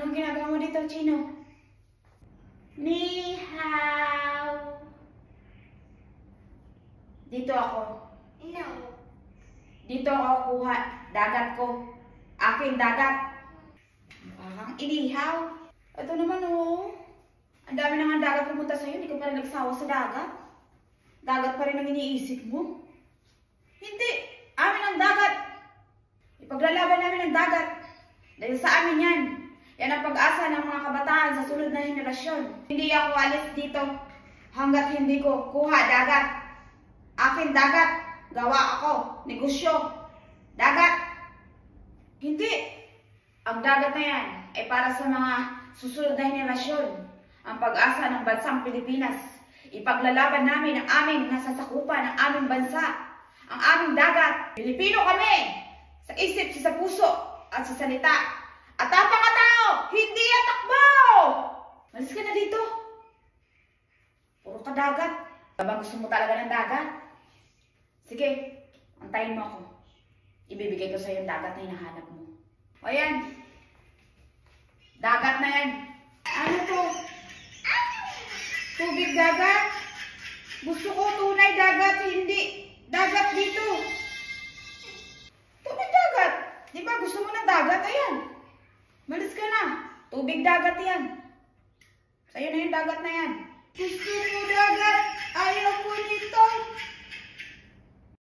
Anong ginagawa mo dito, Chino? Ni hao. Dito ako. No. Dito ako kuha. Dagat ko. Aking dagat. Parang inihaw. Ito naman oh. Ang dami na nga dagat pumunta sa'yo. Hindi ka pa rin nagsawa sa dagat. Dagat pa rin ang iniisip mo. Hindi. Amin ang dagat. Ipaglalaban namin ang dagat. Dahil sa amin yan. Yan ang pag-asa ng mga kabataan sa sunod na henerasyon. Hindi ako alis dito hanggat hindi ko kuha dagat. Akin dagat. Gawa ako. Negosyo. Dagat. Hindi. Ang dagat na yan ay para sa mga susunod na henerasyon. Ang pag-asa ng bansang Pilipinas. Ipaglalaban namin ang aming nasasakupan ng aming bansa. Ang aming dagat. Pilipino kami. Sa isip, sa puso, at sa salita. At ang mga tao, hindi at takbo! Malis ka na dito. Puro ka dagat. Babang gusto mo talaga ng dagat? Sige, antayin mo ako. Ibibigay ko sa'yo yung dagat na hinahanap mo. O yan. Dagat na yan. Ano to? Tubig dagat? Gusto ko tunay dagat, hindi dagat dito. Tubig dagat. Di ba gusto mo ng dagat? Ayan. Malis ka na. Tubig dagat yan. Sa'yo na yung dagat na yan. Gusto mo dagat? Ayaw ko nito.